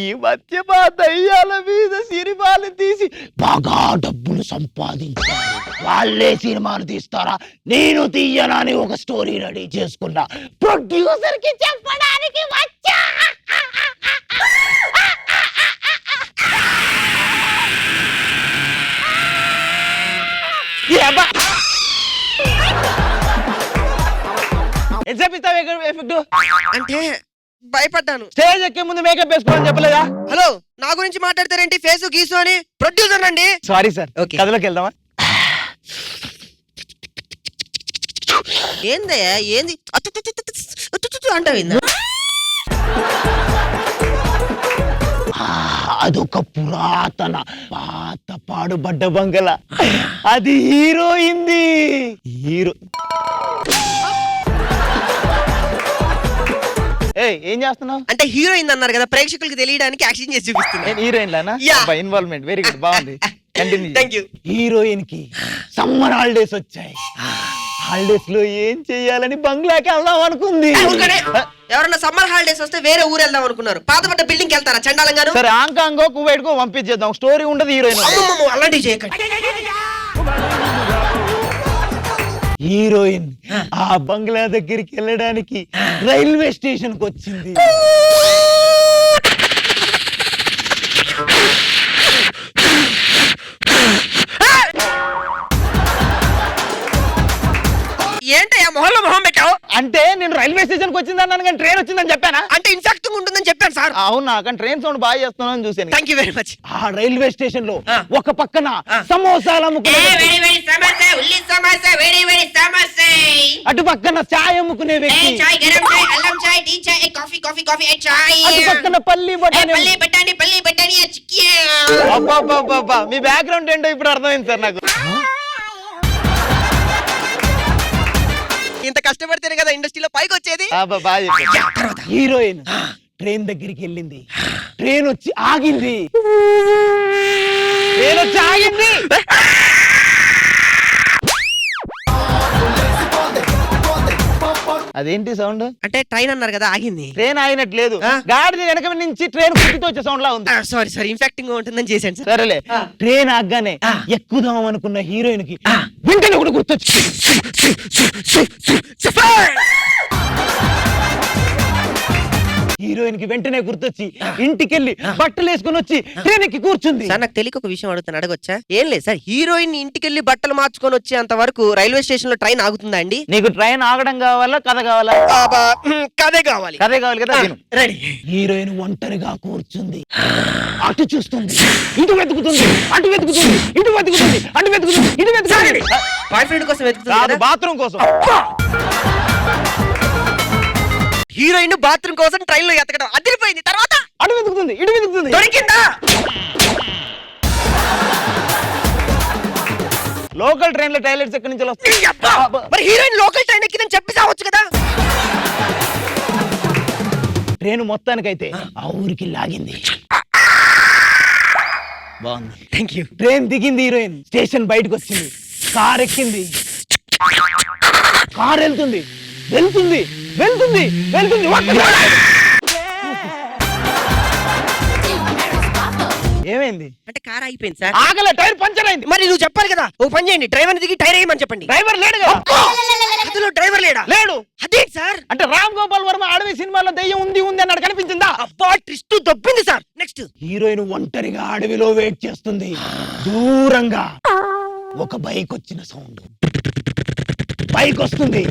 ఈ మధ్య మా దయ్యాల మీద సినిమాలు తీసి బాగా డబ్బులు సంపాదించారు. వాళ్ళే సినిమాలు తీస్తారా, నేను తీయనని ఒక స్టోరీ రెడీ చేసుకున్నా. ప్రొడ్యూసర్ కి చెప్పడానికి వచ్చా. ఎఫెక్ట్ అంటే భయపడ్డాను. స్టేజ్ ఎక్కే ముందు మేకప్ వేసుకోవాలని చెప్పలేదా? హలో, నా గురించి మాట్లాడతారేంటి? ఫేసు గీసు అని. ప్రొడ్యూసర్ అండి. Sorry sir. ఓకే, కథలోకి వెళ్దామా? ఏందయ్యా ఏంది అంటావు? అదొక పురాతన పాత పాడుబడ్డ బంగళ. అది హీరోయింది. హీరో ఏం చేస్తున్నావు? అంటే హీరోయిన్ అన్నారు కదా, ప్రేక్షకులకు తెలియడానికి యాక్షన్ చేసి చూపిస్తున్నా. హీరోయిన్ లానా? ఇన్వాల్వ్మెంట్ వెరీ గుడ్, బాగుంది. కంటిన్యూ. హీరోయిన్ కి సమ్మర్ హాలిడేస్ వచ్చాయి. హాలిడేస్ లో ఏం చెయ్యాలని బంగ్లాకి వెళ్దాం అనుకుంది. ఎవరన్నా సమ్మర్ హాలిడేస్ వస్తే వేరే ఊరు వెళ్దాం అనుకున్నారు. పాతపడ్డ బిల్డింగ్ వెళ్తారా చండాలంగాను? సరే, హాంకాంగో కువైట్కో పంపించేద్దాం. స్టోరీ ఉండదు. హీరోయిన్ అలాంటివి చేయకండి. హీరోయిన్ ఆ బంగ్లా దగ్గరికి వెళ్ళడానికి రైల్వే స్టేషన్ కి వచ్చింది. ఏంటయ్యా మొహంలో మొహం పెట్టావు? అంటే నేను రైల్వే స్టేషన్ కి వచ్చింది అన్నాను, కానీ ట్రైన్ వచ్చిందని చెప్పానా? అంటే ఇన్ఫెక్టింగ్ ఉంటుందని చెప్పాను సార్. అవునా? కానీ ట్రైన్ సౌండ్ బాగా చేస్తున్నాను చూసాను. Thank you very much. ఆ రైల్వే స్టేషన్ లో ఒక పక్కన సమోసాలు అమ్ముకునే, అటు పక్కన చాయ్ అమ్ముకునే వ్యక్తి, అటు పక్కన పల్లి బఠానీ. అబ్బా, మీ బ్యాక్గ్రౌండ్ ఏంటో ఇప్పుడు అర్థమైంది సార్ నాకు. ఇంత కష్టపడితేనే కదా ఇండస్ట్రీలో పైకి వచ్చేది. హీరోయిన్ ట్రైన్ దగ్గరికి వెళ్ళింది. ట్రైన్ వచ్చి ఆగింది. అదేంటి సౌండ్? అంటే ట్రైన్ అన్నారు కదా, ఆగింది. ట్రైన్ ఆగినట్లేదు, గాడిద వెనక నుంచి ట్రైన్ కుట్టితో వచ్చే సౌండ్ లా ఉంది. సారీ ఇన్ఫెక్టింగ్ ఉంటుందని చేశాను సార్. సరేలే, ట్రైన్ ఆగ్గానే ఎక్కుదాం అనుకున్న హీరోయిన్ కి వెంటనే ఒకటి గుర్తొచ్చి, హీరోయిన్ కి వెంటనే గుర్తొచ్చి ఇంటికెళ్ళి బట్టలు వేసుకుని వచ్చి ట్రైన్ ఎక్కి కూర్చుంది. సార్, నాకు తెలియక ఒక విషయం అడుగుతాను, అడగొచ్చా? ఏం లేదు సార్, హీరోయిన్ ఇంటికెళ్ళి బట్టలు మార్చుకొని వచ్చేంత వరకు రైల్వే స్టేషన్ లో ట్రైన్ ఆగుతుందా అండి? నీకు ట్రైన్ ఆగడం కావాలా, కథ కావాలా? కథే కావాలి. కథే కావాలి కదా. రెడీ. హీరోయిన్ ఒంటరిగా కూర్చుంది. అటు చూస్తుంది, ఇటు వెతుకుతుంది, అటు వెతుకుతుంది, ఇటు వెతుకుతుంది, అటు వెతుకుతుంది, ఇటు వెతుకుతుంది. బాయ్ ఫ్రెండ్ కోసం వెతుకుతుంది, బాత్రూమ్ కోసం. హీరోయిన్ బాత్రూమ్ కోసం ట్రైన్ లో ఎతకడం అదిరిపోయింది. తర్వాత అటు వెతుకుతుంది, ఇటు వెతుకుతుంది. దొరికిందా? లోకల్ ట్రైన్ లో టాయిలెట్స్ ఎక్కడి నుంచి వస్తాయి? మరి హీరోయిన్ లోకల్ ట్రైన్ ఎక్కిందని చెప్పి సావచ్చు కదా. ట్రైన్ మొత్తానికైతే ఆ ఊరికి లాగింది. బాగుంది, థ్యాంక్ యూ. ట్రైన్ దిగింది. హీరోయిన్ స్టేషన్ బయటకు వచ్చింది. కార్ ఎక్కింది. కార్ వెళ్తుంది, వెళ్తుంది, వెళ్తుంది, వెళ్తుంది. ఏమైంది? అంటే కార్ ఆగిపోయింది సార్. ఆగలే, టైర్ పంచర్ అయింది. మరి నువ్వు చెప్పాలి కదా, ఓ పని చేయండి, డ్రైవర్ దిగి టైర్ వేయమని చెప్పండి. డ్రైవర్ లేడు కదా. అందులో డ్రైవర్ లేడా? లేడు. అదేంటి సార్? అంటే రామ్ గోపాల్ వర్మ అడవి సినిమాలో దెయ్యం ఉంది అన్నాడు, కనిపించిందా? అబ్బా, ట్విస్ట్ దొబ్బింది సార్. నెక్స్ట్, హీరోయిన్ ఒంటరిగా అడవిలో వెయిట్ చేస్తుంది. దూరంగా ఒక బైక్ వచ్చిన సౌండ్. బైక్ వస్తుంది,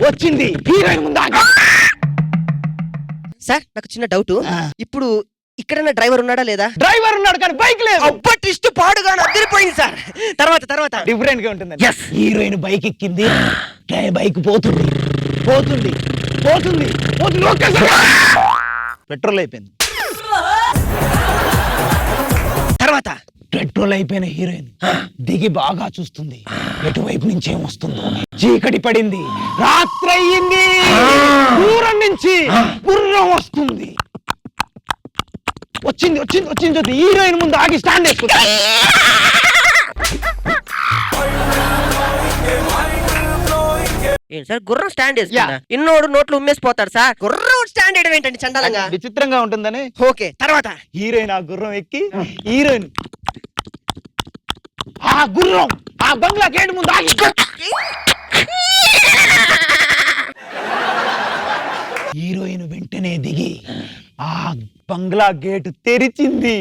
వచ్చింది, హీరోయిన్ ముందు ఆగా. సార్, నాకు చిన్న డౌట్. ఇప్పుడు ఇక్కడన్నా డ్రైవర్ ఉన్నాడా లేదా? డ్రైవర్ ఉన్నాడు కానీ బైక్ లేదు. అబ్బా, ట్విస్ట్ పాడుగా అదిరిపోయింది సార్. తర్వాత డిఫరెంట్ గా ఉంటుంది. హీరోయిన్ బైక్ ఎక్కింది. బైక్ పోతుంది, పోతుంది, పోతుంది, పోతుంది. పెట్రోల్ అయిపోయింది. తర్వాత పెట్రోల్ అయిపోయిన హీరోయిన్ దిగి బాగా చూస్తుంది, ఎటువైపు నుంచి ఏమొస్తుందో. చీకటి పడింది, రాత్రి అయ్యింది. దూరం నుంచి గుర్రం వస్తుంది. వచ్చింది. హీరోయిన్ ముందు ఆగి స్టాండ్ వేసుకుంది. ఏం సార్, గుర్రం స్టాండ్ వేసుకుందా? ఇన్నోడు నోట్లు ఉమ్మేసిపోతాడు సార్. గుర్రం స్టాండర్డ్ ఏంటండి చండాలంగా? విచిత్రంగా ఉంటుందని. ఓకే, తర్వాత హీరోయిన్ ఆ గుర్రం ఎక్కి హీరోయిన్ ఆ గుర్రం ఆ బంగ్లా గేట్ ముందు ఆగి హీరోయిన్ వెంటనే దిగి ఆ బంగ్లా గేటు తెరిచింది.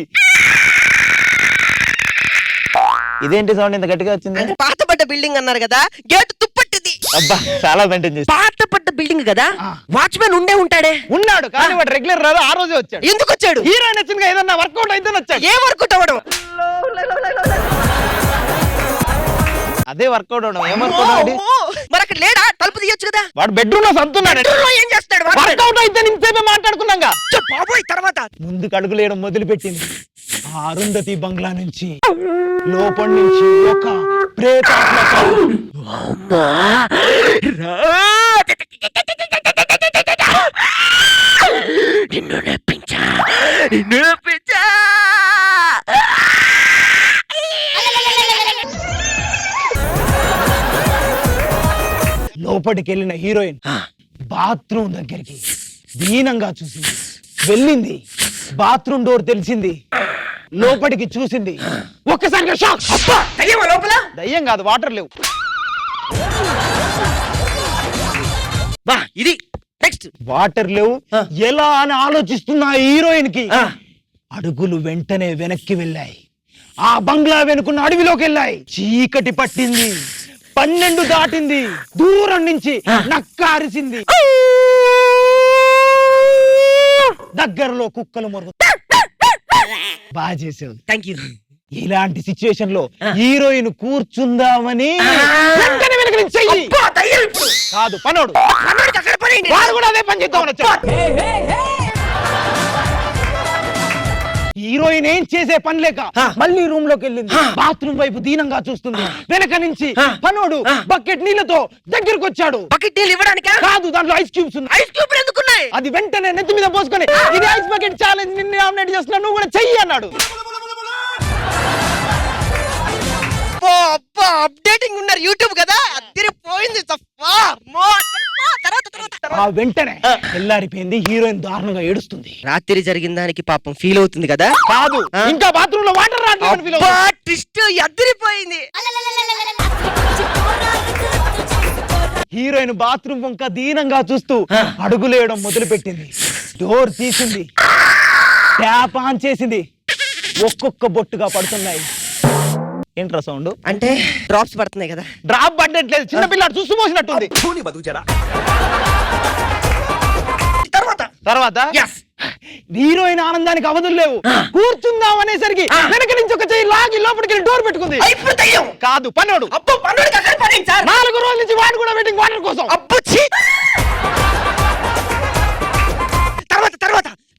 ఇదేంటి సౌండ్ ఇంత గట్టిగా వచ్చింది? అంటే పాతపడ్డ బిల్డింగ్ అన్నారు కదా, గేట్ తుప్పట్టిది. అబ్బా చాలా మెయింటైన్ చేసి. పాతపడ్డ బిల్డింగ్ కదా, వాచ్మెన్ ఉంటాడే. ఉన్నాడు కానీ వాడు రెగ్యులర్ రాదు, ఆ రోజే వచ్చాడు. ఎందుకు వచ్చాడు? హీరోయిన్ వచ్చింది, ఏదన్నా వర్కౌట్ అయితే వచ్చాడు. ఏ వర్కౌట్ అవ్వడం? అదే వర్కౌట్ అవడం. ఏం వర్కౌట్ అవడం? మరి అక్కడ లేడా? తలుపు తీయొచ్చు కదా. వాడు బెడ్రూమ్ లో సంతున్నాడు. ఏం చేస్తాడు? వర్కౌట్ అయితే ఇంతసేపే మాట్లాడుకున్నాగా. బాబోయ్, తర్వాత ముందుకు అడుగులేయడం మొదలు పెట్టింది. ఆ అరుంధతి బంగ్లా నుంచి లోపల నుంచి ఒక ప్రేతాత్మ నిన్ను నప్పించా, నిన్ను నప్పించా. లోపలికి వెళ్ళిన హీరోయిన్ బాత్రూమ్ దగ్గరికి దీనంగా చూసింది. వెళ్ళింది, బాత్రూమ్ డోర్ తెలిసింది, లోపలికి చూసింది. ఒక్కసారిగా షాక్. దయ్యమా లోపల? దయ్యం కాదు, వాటర్ లేవు. ఇది నెక్స్ట్. వాటర్ లేవు. ఎలా అని ఆలోచిస్తున్న హీరోయిన్ కి అడుగులు వెంటనే వెనక్కి వెళ్ళాయి. ఆ బంగ్లా వెనుకున్న అడవిలోకి వెళ్ళాయి. చీకటి పట్టింది, 12 దాటింది. దూరం నుంచి నక్క అరిసింది. దగ్గరలో కుక్కలు మొరుగు. బాగా చేసావు, థ్యాంక్ యూ. ఇలాంటి సిచ్యువేషన్ లో హీరోయిన్ కూర్చుందామని వెంటనే వెనక నుంచి చెయ్యి. కాదు పనోడు, వాడు కూడా అదే పని చేద్దామని వచ్చాడు. హీరోయిన్ ఏం చేసే పని లేక మళ్ళీ రూమ్ లోకి వెళ్ళింది. బాత్రూమ్ వైపు దీనంగా చూస్తుంది. వెనక నుంచి పనోడు బకెట్ నీళ్లతో దగ్గరకు వచ్చాడు. బకెట్ నీళ్ళు ఇవ్వడానికి కాదు, దాంట్లో ఐస్ క్యూబ్స్ ఉన్నాయి. ఐస్ క్యూబ్ ఎందుకున్నాయి? అది వెంటనే నెత్తి మీద పోసుకొని, ఇది ఐస్ బకెట్ ఛాలెంజ్, నిన్ను నామినేట్ చేస్తున్నా, నువ్వు కూడా చెయ్యి అన్నాడు. అప్డేటింగ్ ఉన్నారు యూట్యూబ్ కదా, అదిరిపోయింది. ఆ వెంటనే తెల్లారిపోయింది. హీరోయిన్ దారుణంగా ఏడుస్తుంది. రాత్రి జరిగిన దానికి పాపం ఫీల్ అవుతుంది కదా. కాదు, ఇంకా బాత్రూమ్ లో వాటర్ రావట్లేదు. ట్విస్ట్ అదిరిపోయింది. హీరోయిన్ బాత్రూమ్ వంక దీనంగా చూస్తూ అడుగులేయడం మొదలు పెట్టింది. డోర్ తీసింది, ట్యాప్ ఆన్ చేసింది. ఒక్కొక్క బొట్టుగా పడుతున్నాయి. ఏంట్రా సౌండ్? అంటే డ్రాప్స్ పడుతున్నాయి కదా. డ్రాప్ పడ్డట్లేదు, చిన్న పిల్లాడు చూస్తూ పోసినట్టుంది. తర్వాత హీరోయిన్ ఆనందానికి అవధులు లేవు. కూర్చుందాం అనేసరికి వెనక నుంచి ఒక చెయ్యి లాగి లోపలికి డోర్ పెట్టుకుంది. కాదు పన్నోడు. 4 రోజుల నుంచి వాడు కూడా వెయిటింగ్ వాటర్ కోసం.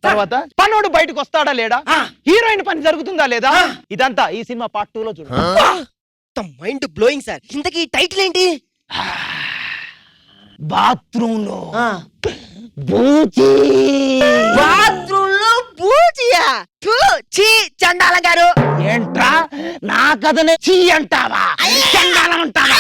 తర్వాత పన్నోడు బయటకు వస్తాడా లేడా, హీరోయిన్ పని జరుగుతుందా లేదా, ఇదంతా ఈ సినిమా పార్ట్ 2 లో చూడు. Mind blowing sir. ఇంతకీ టైటిల్ ఏంటి? బాత్రూమ్ లో బూచి. బాత్రూమ్ లో బూచియా? చండాలం గారు. ఏంట్రా నా కథనే చీ అంటావా, చండాలం అంటావా?